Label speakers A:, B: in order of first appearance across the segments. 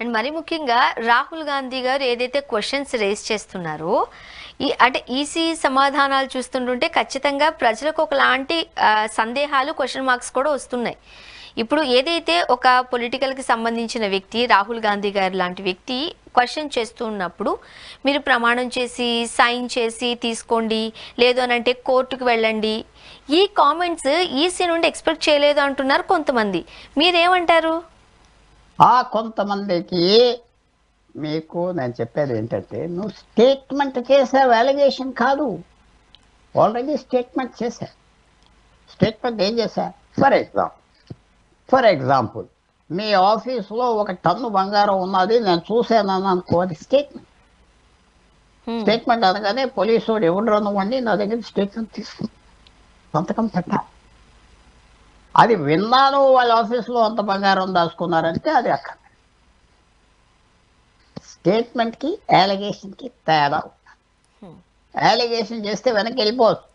A: And మరి ముఖ్యంగా రాహుల్ గాంధీ గారు ఏదైతే క్వశ్చన్స్ రేస్ చేస్తున్నారో అంటే ఈసీ సమాధానాలు చూస్తుంటుంటే ఖచ్చితంగా ప్రజలకు ఒకలాంటి సందేహాలు, క్వశ్చన్ మార్క్స్ కూడా వస్తున్నాయి. ఇప్పుడు ఏదైతే ఒక పొలిటికల్కి సంబంధించిన వ్యక్తి రాహుల్ గాంధీ గారు లాంటి వ్యక్తి క్వశ్చన్ చేస్తూ ఉన్నప్పుడు మీరు ప్రమాణం చేసి సైన్ చేసి తీసుకోండి, లేదు అని అంటే కోర్టుకు వెళ్ళండి, ఈ కామెంట్స్ ఈసీ నుండి ఎక్స్పెక్ట్ చేయలేదు అంటున్నారు కొంతమంది. మీరేమంటారు?
B: కొంతమందికి మీకు నేను చెప్పేది ఏంటంటే, నువ్వు స్టేట్మెంట్ చేసావు, అలిగేషన్ కాదు. ఆల్రెడీ స్టేట్మెంట్ చేశా. స్టేట్మెంట్ ఏం చేశా? ఫర్ ఎగ్జాంపుల్ మీ ఆఫీసులో 1 టన్ను బంగారం ఉన్నది, నేను చూసానని అనుకో, అది స్టేట్మెంట్. స్టేట్మెంట్ అనగానే పోలీసు వాడు ఎవరు నువ్వండి నా దగ్గర స్టేట్మెంట్ తీసుకుని సంతకం పెట్టాలి. అది విన్నాను వాళ్ళ ఆఫీసులో అంత బంగారం దాచుకున్నారంటే అది అక్కడ. స్టేట్మెంట్కి అలిగేషన్కి తేడా. అలిగేషన్ చేస్తే వెనక్కి వెళ్ళిపోవచ్చు.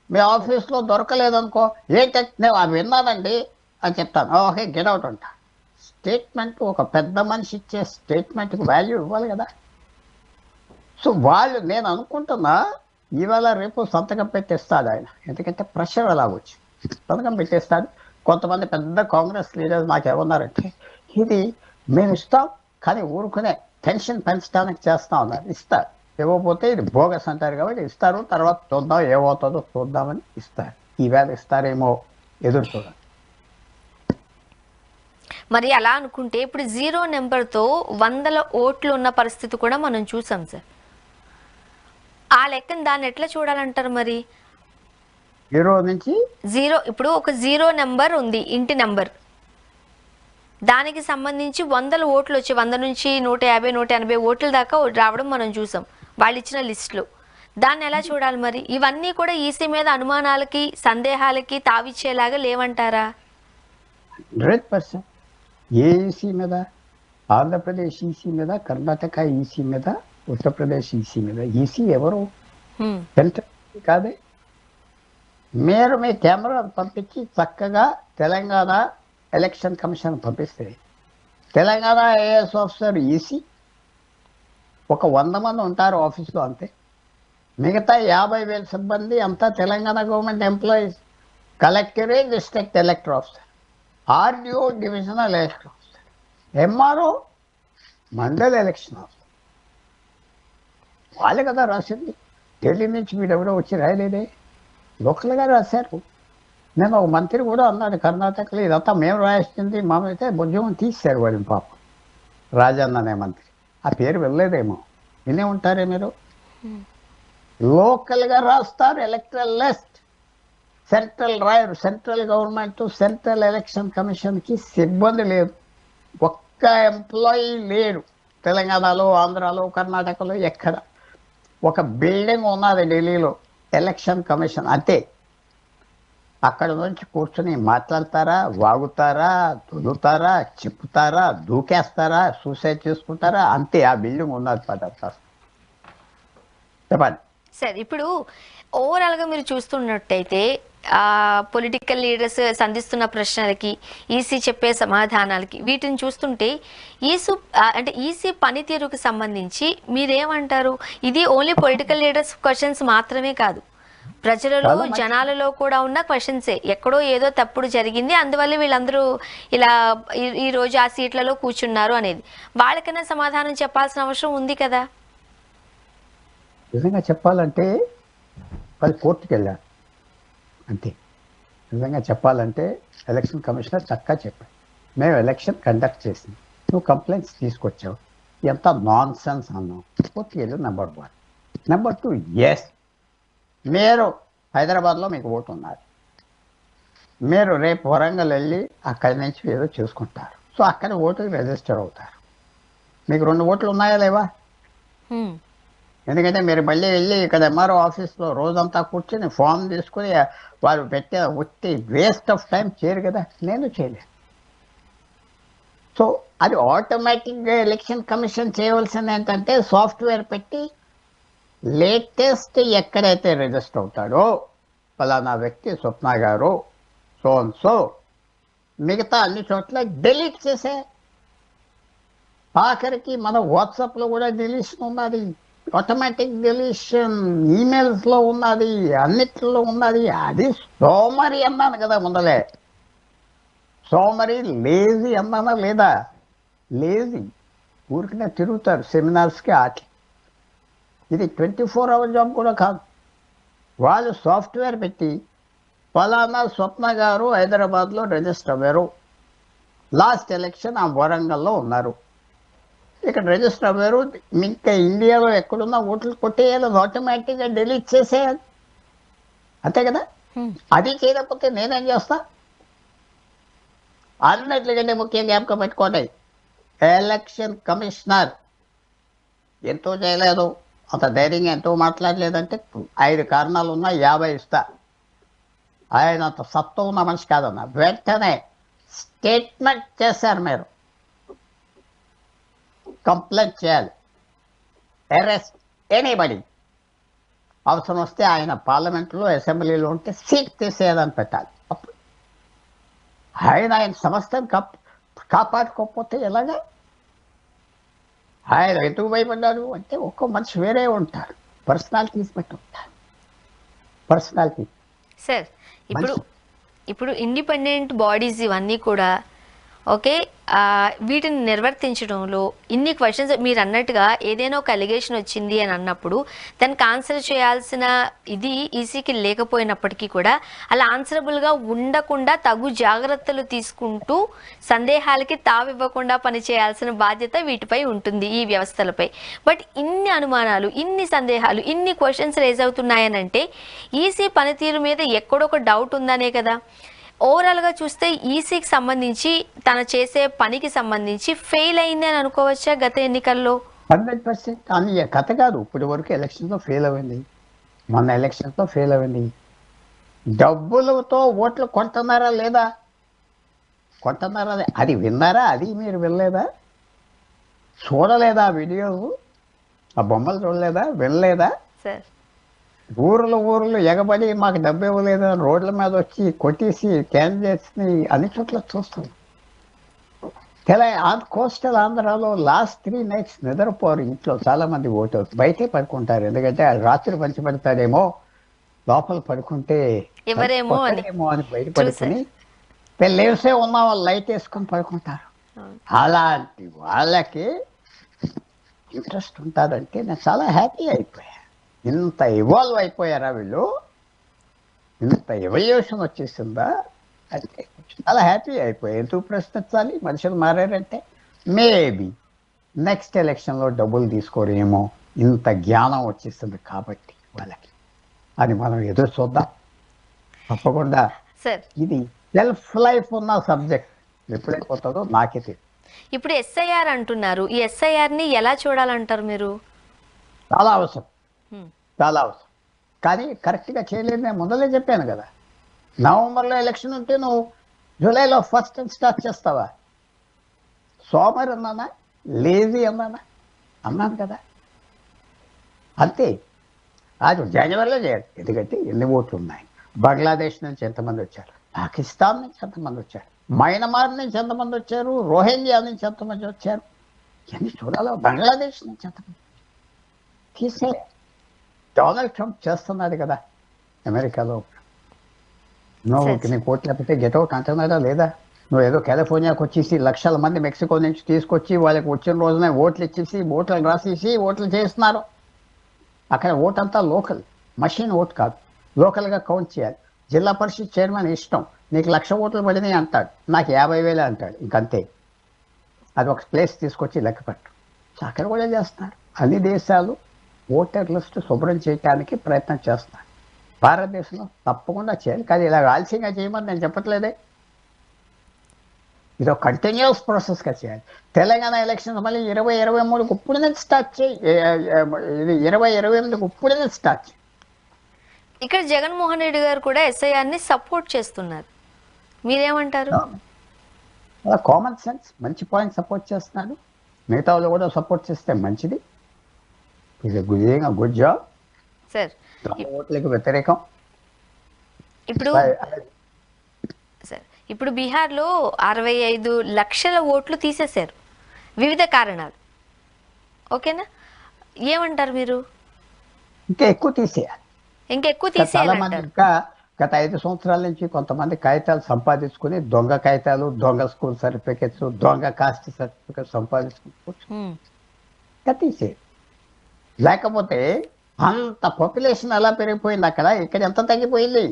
B: మీ ఆఫీస్లో దొరకలేదనుకో, ఏంటంటే నేను విన్నానండి అని చెప్తాను, ఓకే గెట్ అవుట్ అంట. స్టేట్మెంట్ ఒక పెద్ద మనిషి ఇచ్చే స్టేట్మెంట్కి వాల్యూ ఇవ్వాలి కదా. సో వాళ్ళు, నేను అనుకుంటున్నా ఇవాళ రేపు సంతకం పెట్టేస్తాడు ఆయన, ఎందుకంటే ప్రెషర్ అలాగొచ్చు. సంతకం పెట్టేస్తాడు. కొంతమంది పెద్ద కాంగ్రెస్ లీడర్స్ నాకేమన్నారంటే, ఇది మేము ఇస్తాం కానీ ఊరుకునే టెన్షన్ పెంచడానికి చేస్తా ఉన్నారు. ఇస్తారు, ఇవ్వకపోతే ఇది బోగస్ అంటారు కాబట్టి ఇస్తారు, తర్వాత చూద్దాం ఏమవుతుందో చూద్దామని ఇస్తారు. ఈవేళ ఇస్తారేమో ఎదురు చూడాలి.
A: మరి అలా అనుకుంటే ఇప్పుడు 0 నెంబర్తో 100 ఓట్లు ఉన్న పరిస్థితి కూడా మనం చూసాం సార్. ఆ లెక్కను దాన్ని ఎట్లా చూడాలంటారు మరి?
B: 0 నుంచి
A: 0, ఇప్పుడు ఒక 0 నెంబర్ ఉంది, ఇంటి నెంబర్, దానికి సంబంధించి 100 ఓట్లు వచ్చి 100 నుంచి 150 180 ఓట్ల దాకా రావడం మనం చూసాం వాళ్ళు ఇచ్చిన లిస్టులో. దాన్ని ఎలా చూడాలి మరి? ఇవన్నీ కూడా ఈసీ మీద అనుమానాలకి, సందేహాలకి తావిచ్చేలాగా లేవంటారా?
B: 100%. ఏ ఈసీ మీద? ఆంధ్రప్రదేశ్ ఈసీ మీద, కర్ణాటక ఈసీ మీద, ఉత్తరప్రదేశ్ ఈసీ మీద. ఈసీ ఎవరు? సెంట్రల్ కాదే. మీరు మీ కెమెరా పంపించి చక్కగా తెలంగాణ ఎలక్షన్ కమిషన్ పంపిస్తే, తెలంగాణ ఐఏఎస్ ఆఫీసర్ ఈసీ ఒక 100 మంది ఉంటారు ఆఫీస్లో అంతే. మిగతా 50,000 సిబ్బంది అంతా Telangana government employees. Collectorate district ఎలక్టర్ officer, RDO divisional ఎలక్టర్ officer, MRO mandal election officer. వాళ్ళే కదా రాసింది. ఢిల్లీ నుంచి వీడెవడో వచ్చి రాయలేదే, లోకల్గా రాశారు. నేను ఒక మంత్రి కూడా అన్నాడు కర్ణాటకలో, ఇదంతా మేము రాసింది, మామైతే ఉద్యోగం తీశారు వాడిని పాపం. రాజన్న అనే మంత్రి, ఆ పేరు వెళ్ళలేదేమో, వినే ఉంటారే మీరు. లోకల్గా రాస్తారు ఎలక్ట్రల్ లిస్ట్. సెంట్రల్ రాయరు. సెంట్రల్ గవర్నమెంట్, సెంట్రల్ ఎలక్షన్ కమిషన్కి సిబ్బంది లేదు, ఒక్క ఎంప్లాయీ లేడు. తెలంగాణలో, ఆంధ్రాలో, కర్ణాటకలో ఎక్కడ. ఒక బిల్డింగ్ ఉన్నది ఢిల్లీలో, ఎలక్షన్ కమిషన్ అంతే. అక్కడ నుంచి కూర్చొని మాట్లాడతారా, వాగుతారా, తుదుతారా, చెప్పుతారా, దూకేస్తారా, సూసైడ్ చేసుకుంటారా, అంతే. ఆ బిల్డింగ్ ఉన్నది పదార్థ. చెప్పండి
A: సార్. ఇప్పుడు ఓవరాల్గా మీరు చూస్తున్నట్టయితే పొలిటికల్ లీడర్స్ సంధిస్తున్న ప్రశ్నలకి, ఈసీ చెప్పే సమాధానాలకి, వీటిని చూస్తుంటే ఈసీ పనితీరుకు సంబంధించి మీరేమంటారు? ఇది ఓన్లీ పొలిటికల్ లీడర్స్ క్వశ్చన్స్ మాత్రమే కాదు, ప్రజలలో, జనాలలో కూడా ఉన్న క్వశ్చన్సే. ఎక్కడో ఏదో తప్పుడు జరిగింది, అందువల్ల వీళ్ళందరూ ఇలా ఈ రోజు ఆ సీట్లలో కూర్చున్నారు అనేది వాళ్ళకైనా సమాధానం చెప్పాల్సిన అవసరం ఉంది కదా.
B: నిజంగా చెప్పాలంటే వాళ్ళు కోర్టుకు వెళ్ళారు అంతే. నిజంగా చెప్పాలంటే ఎలక్షన్ కమిషనర్ చక్కగా చెప్పాడు, మేము ఎలక్షన్ కండక్ట్ చేసింది, నువ్వు కంప్లైంట్స్ తీసుకొచ్చావు, ఎంత నాన్ సెన్స్ అన్నావు. కోర్టుకు వెళ్ళి నెంబర్ 1. నెంబర్ 2, ఎస్ మీరు హైదరాబాద్లో మీకు ఓటు ఉన్నారు, మీరు రేపు వరంగల్ వెళ్ళి అక్కడి నుంచి ఏదో చూసుకుంటారు, సో అక్కడ ఓటుకి రిజిస్టర్ అవుతారు. మీకు 2 ఓట్లు ఉన్నాయా లేవా? ఎందుకంటే మీరు మళ్ళీ వెళ్ళి ఇక్కడ ఎంఆర్ఓ ఆఫీస్లో రోజంతా కూర్చొని ఫామ్ తీసుకుని వాళ్ళు పెట్టే వచ్చి వేస్ట్ ఆఫ్ టైం చేయరు కదా. నేను చేయలేదు. సో అది ఆటోమేటిక్గా ఎలక్షన్ కమిషన్ చేయవలసింది ఏంటంటే, సాఫ్ట్వేర్ పెట్టి లేటెస్ట్ ఎక్కడైతే రిజిస్టర్ అవుతాడో ఫలానా వ్యక్తి స్వప్న గారు సో మిగతా అన్ని చోట్ల డిలీట్ చేసే. ఆఖరికి మన వాట్సాప్లో కూడా డిలీషన్ ఉన్నది, ఆటోమేటిక్ డిలీషన్ ఈమెయిల్స్లో ఉన్నది, అన్నిట్లో ఉన్నది. అది సోమరి అన్నాను కదా ముందలే, సోమరి లేజీ అన్నానా లేదా? లేజీ ఊరికనే తిరుగుతారు సెమినార్స్కి ఆటలు. ఇది 24 అవర్ జాబ్ కూడా కాదు. వాళ్ళు సాఫ్ట్వేర్ పెట్టి ఫలానా స్వప్న గారు హైదరాబాద్లో రిజిస్టర్ అవ్వారు, లాస్ట్ ఎలక్షన్ ఆ వరంగల్లో ఉన్నారు, ఇక్కడ రిజిస్టర్ అవ్వారు, ఇంకా ఇండియాలో ఎక్కడున్నా ఓట్లు కొట్టేయాలి, ఆటోమేటిక్గా డిలీట్ చేసేయాలి, అంతే కదా. అది చేయకపోతే నేనేం చేస్తా? అన్నిటికంటే ముఖ్యంగా జ్ఞాపకం పెట్టుకోండి, ఎలక్షన్ కమిషనర్ ఎంతో చేయలేదు, అంత ధైర్యంగా ఎంతో మాట్లాడలేదంటే 5 కారణాలు ఉన్నా 50 ఇస్తా. ఆయన అంత సత్తా ఉన్న మనిషి కాదన్న. వెంటనే స్టేట్మెంట్ చేశారు, మీరు కంప్లైంట్ చేయాలి, అరెస్ట్ ఎనీబడి. అవసరం వస్తే ఆయన పార్లమెంట్లో అసెంబ్లీలో ఉంటే సీట్ తీసేయాలని పెట్టాలి. అప్పుడు ఆయన సంస్థను కాపాడుకోకపోతే ఎలాగా? ఆయన ఎందుకు భయపడ్డారు అంటే, ఒక్కో మనిషి వేరే ఉంటారు, పర్సనాలిటీస్ బట్టి ఉంటారు, పర్సనాలిటీ.
A: సార్ ఇప్పుడు ఇండిపెండెంట్ బాడీస్ ఇవన్నీ కూడా ఓకే, వీటిని నిర్వర్తించడంలో ఇన్ని క్వశ్చన్స్ మీరు అన్నట్టుగా ఏదైనా ఒక అలిగేషన్ వచ్చింది అని అన్నప్పుడు దానికి ఆన్సర్ చేయాల్సిన ఇది ఈసీకి లేకపోయినప్పటికీ కూడా అలా ఆన్సరబుల్గా ఉండకుండా తగు జాగ్రత్తలు తీసుకుంటూ సందేహాలకి తావివ్వకుండా పనిచేయాల్సిన బాధ్యత వీటిపై ఉంటుంది, ఈ వ్యవస్థలపై. బట్ ఇన్ని అనుమానాలు, ఇన్ని సందేహాలు, ఇన్ని క్వశ్చన్స్ రేజ్ అవుతున్నాయనంటే ఈసీ పనితీరు మీద ఎక్కడొక డౌట్ ఉందనే కదా. ఓవరాల్గా చూస్తే ఈసీకి సంబంధించి తన చేసే పనికి సంబంధించి ఫెయిల్ అయింది అని అనుకోవచ్చా గత ఎన్నికల్లో?
B: 100%. కానీ కథ కాదు, ఇప్పటి వరకు ఎలక్షన్లో ఫెయిల్ అయింది, మొన్న ఎలక్షన్తో ఫెయిల్ అయింది. డబ్బులతో ఓట్లు కొంటున్నారా లేదా? కొంటున్నారా? అది విన్నారా? అది మీరు వినలేదా? చూడలేదా వీడియోలు? ఆ బొమ్మలు చూడలేదా? వినలేదా?
A: సార్
B: ఊర్లు ఎగబడి మాకు డబ్బు ఇవ్వలేదు అని రోడ్ల మీద వచ్చి కొట్టేసి క్యాండిడేట్స్ని అన్ని చోట్ల చూస్తాం. కోస్టల్ ఆంధ్రాలో లాస్ట్ 3 nights నిద్రపోరు ఇంట్లో, చాలా మంది ఓటు బయటే పడుకుంటారు, ఎందుకంటే రాత్రి పంచి పెడతాడేమో, లోపల పడుకుంటే
A: ఎవరేమో అని
B: బయట పడుకుని లేవసే ఉన్న వాళ్ళు లైట్ వేసుకొని పడుకుంటారు. అలాంటి వాళ్ళకి ఇంట్రెస్ట్ ఉంటుందంటే నేను చాలా హ్యాపీ అయిపోయా. ఇంత ఇవాల్వ్ అయిపోయారా వీళ్ళు, ఇంత ఎవల్యూషన్ వచ్చేసిందా అంటే చాలా హ్యాపీ అయిపోయా. ఎందుకు ప్రశ్నించాలి? మనుషులు మారారంటే మేబీ నెక్స్ట్ ఎలక్షన్లో డబ్బులు తీసుకోరేమో, ఇంత జ్ఞానం వచ్చేస్తుంది కాబట్టి వాళ్ళకి, అని మనం ఎదురు చూద్దాం. తప్పకుండా
A: సార్
B: ఇది సెల్ఫ్ లైఫ్ ఉన్న సబ్జెక్ట్, ఎప్పుడైపోతుందో నాకే తెలియదు.
A: ఇప్పుడు ఎస్ఐఆర్ అంటున్నారు, ఈ ఎస్ఐఆర్ని ఎలా చూడాలంటారు మీరు?
B: చాలా అవసరం, చాలా అవసరం. కానీ కరెక్ట్గా చేయలేదు, నేను ముందలే చెప్పాను కదా. నవంబర్లో ఎలక్షన్ ఉంటే నువ్వు జూలైలో ఫస్ట్ స్టార్ట్ చేస్తావా? సోమరి అన్నానా? లేజీ అన్నానా? అన్నాను కదా, అంతే. అది జనవరిలో చేయాలి, ఎందుకంటే ఎన్ని ఓట్లు ఉన్నాయి. బంగ్లాదేశ్ నుంచి ఎంతమంది వచ్చారు, పాకిస్తాన్ నుంచి ఎంతమంది వచ్చారు, మయన్మార్ నుంచి ఎంతమంది వచ్చారు, రోహింగ్యా నుంచి ఎంతమంది వచ్చారు, ఇవన్నీ చూడాలి. బంగ్లాదేశ్ నుంచి ఎంతమంది తీసే. డొనాల్డ్ ట్రంప్ చేస్తున్నాడు కదా అమెరికాలో, నువ్వు నీ కోట్లు లేకపోతే గెట్అవుట్ అంటున్నాడా లేదా? నువ్వు ఏదో కాలిఫోర్నియాకి వచ్చేసి లక్షల మంది మెక్సికో నుంచి తీసుకొచ్చి వాళ్ళకి వచ్చిన రోజునే ఓట్లు ఇచ్చేసి ఓట్లు రాసేసి ఓట్లు చేస్తున్నారు. అక్కడ ఓట్ అంతా లోకల్, మషిన్ ఓట్ కాదు, లోకల్గా కౌంట్ చేయాలి. జిల్లా పరిషత్ చైర్మన్ ఇష్టం, నీకు 1,00,000 ఓట్లు పడినాయి అంటాడు, నాకు 50,000 అంటాడు, ఇంకంతే. అది ఒక ప్లేస్ తీసుకొచ్చి లెక్కపెట్టు. అక్కడ కూడా చేస్తున్నారు. అన్ని దేశాలు ఓటర్ లిస్ట్ శుభ్రం చేయడానికి ప్రయత్నం చేస్తున్నారు. భారతదేశంలో తప్పకుండా చేయాలి, కానీ ఇలా ఆలస్యంగా చేయమని నేను చెప్పట్లేదే. ఇది ఒక కంటిన్యూస్ ప్రాసెస్గా చేయాలి. తెలంగాణ ఎలక్షన్స్ మళ్ళీ 2023కు ఇప్పుడునే స్టార్ట్ చేయి, ఇది 2028కు ఇప్పుడునే స్టార్ట్ చేయి.
A: ఇక్కడ జగన్మోహన్ రెడ్డి గారు కూడా ఎస్ఐఆర్ని సపోర్ట్ చేస్తున్నారు, మీరేమంటారు?
B: కామన్ సెన్స్, మంచి పాయింట్ సపోర్ట్ చేస్తున్నాడు. మిగతా వాళ్ళు కూడా సపోర్ట్ చేస్తే మంచిది. ఇది గుడ్ జాబ్.
A: సార్
B: ఓట్లకు వ్యతిరేకం.
A: ఇప్పుడు బీహార్లో 65 లక్షల ఓట్లు తీసేశారు. వివిధ కారణాలు. ఓకేనా? ఏమంటారు మీరు?
B: ఇంకా ఎక్కువ తీసేయాలి.
A: ఇంకెక్కువ
B: చాలా మంది
A: తీసేయాలంటారు.
B: ఇంకా గత 5 సంవత్సరాల నుంచి కొంతమంది కాగితాలు సంపాదించుకుని దొంగ కాగితాలు, దొంగ స్కూల్ సర్టిఫికెట్స్, దొంగ కాస్ట్ సర్టిఫికెట్ సంపాదించుకుంటూ
A: హ్మ్.
B: ఇంకా తీసేయాలి. లేకపోతే అంత పాపులేషన్ ఎలా పెరిగిపోయింది అక్కడ, ఇక్కడ ఎంత తగ్గిపోయింది.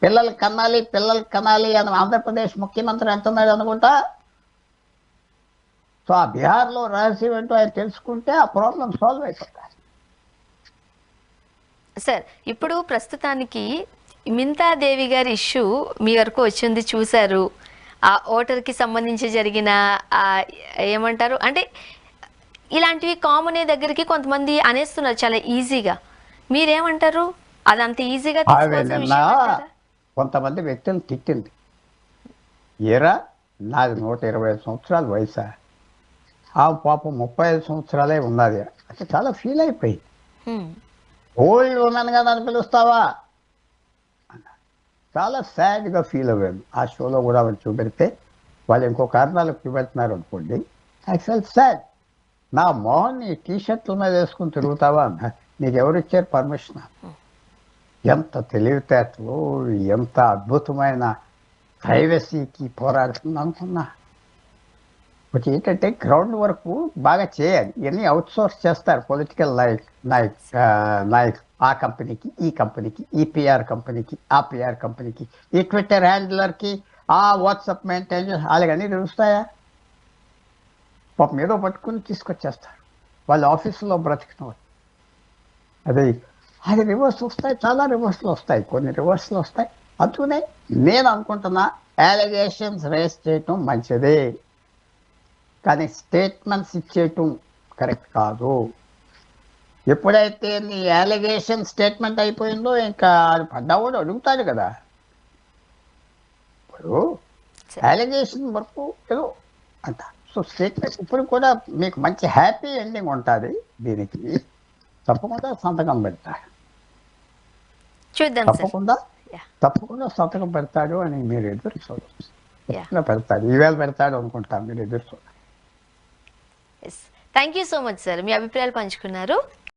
B: పిల్లలు కనాలి పిల్లలు కనాలి అని ఆంధ్రప్రదేశ్ ముఖ్యమంత్రి అంటున్నాడు అనుకుంటా. సో ఆ బీహార్లో రహస్యం ఏంటో ఆయన తెలుసుకుంటే ఆ ప్రాబ్లం సాల్వ్ అయిపోతుంది.
A: సార్, ఇప్పుడు ప్రస్తుతానికి మింతాదేవి గారి ఇష్యూ మీ వరకు వచ్చింది, చూశారు. ఆ ఓటర్కి సంబంధించి జరిగిన ఆ, ఏమంటారు అంటే ఇలాంటివి కామనే దగ్గరికి కొంతమంది అనేస్తున్నారు చాలా ఈజీగా. మీరేమంటారు? అదంత ఈజీగా
B: ఆమె
A: తీసుకోవాల్సిన
B: నిన్న
A: విషయం అంటారా?
B: కొంతమంది వ్యక్తులను తిట్టింది. ఏరా నాది 125 సంవత్సరాల వయసా, ఆ పాపం 35 సంవత్సరాలే ఉన్నది అంటే చాలా ఫీల్ అయిపోయింది.
A: హ్మ్.
B: ఓల్డ్ ఉమెన్ కదా అని పిలుస్తావా అన్నారు. చాలా సాడ్గా ఫీల్ అవ్వాను. ఆ షోలో కూడా వాళ్ళు చూపెడితే వాళ్ళు ఇంకో కారణాలకు చూపెడుతున్నారు అనుకోండి. I fell sad. నా మొహన్ని టీ షర్ట్ల మీద వేసుకుని తిరుగుతావా అన్నారు. నీకు ఎవరు ఇచ్చారు పర్మిషన్? ఎంత తెలివితేటలు, ఎంత అద్భుతమైన ప్రైవసీకి పోరాడుతుంది అనుకున్నా. బట్ ఏంటంటే గ్రౌండ్ వరకు బాగా చేయాలి. ఇవన్నీ అవుట్ సోర్స్ చేస్తారు పొలిటికల్ నాయక్ ఆ కంపెనీకి, ఈ కంపెనీకి, ఈ పిఆర్ కంపెనీకి, ఆ పిఆర్ కంపెనీకి, ఈ ట్విట్టర్ హ్యాండిలర్కి, ఆ వాట్సాప్ మెయింటైన్ అలాగన్నీ తెలుస్తాయా? పాపం ఏదో పట్టుకుని తీసుకొచ్చేస్తారు వాళ్ళ ఆఫీసులో బ్రతికిన వాళ్ళు. అది అది రివర్స్ వస్తాయి, చాలా రివర్స్లు వస్తాయి, కొన్ని రివర్స్లు వస్తాయి. అందుకనే నేను అనుకుంటున్నా అలిగేషన్స్ రేస్ చేయటం మంచిదే, కానీ స్టేట్మెంట్స్ ఇచ్చేయటం కరెక్ట్ కాదు. ఎప్పుడైతే నీ అలిగేషన్ స్టేట్మెంట్ అయిపోయిందో ఇంకా అది పడ్డావాడు అడుగుతాడు కదా. ఇప్పుడు అలిగేషన్ వరకు ఏదో అంట. సో స్టేట్మెంట్ ఇప్పుడు కూడా మీకు మంచి హ్యాపీ ఎండింగ్ ఉంటుంది. దీనికి తప్పకుండా సంతకం పెడతాడు,
A: చూద్దాం సార్.
B: తప్పకుండా
A: యా.
B: తప్పకుండా సంతకం పెడతాడు అని మీరు ఎదురు చూడవచ్చు.
A: యా.
B: తప్పకుండా పెడతాడు, ఈవేళ పెడతాడు అనుకుంటా, మీరు ఎదురు చూడండి.
A: Yes. Thank you so much sir, మీ అభిప్రాయాలు పంచుకున్నారు.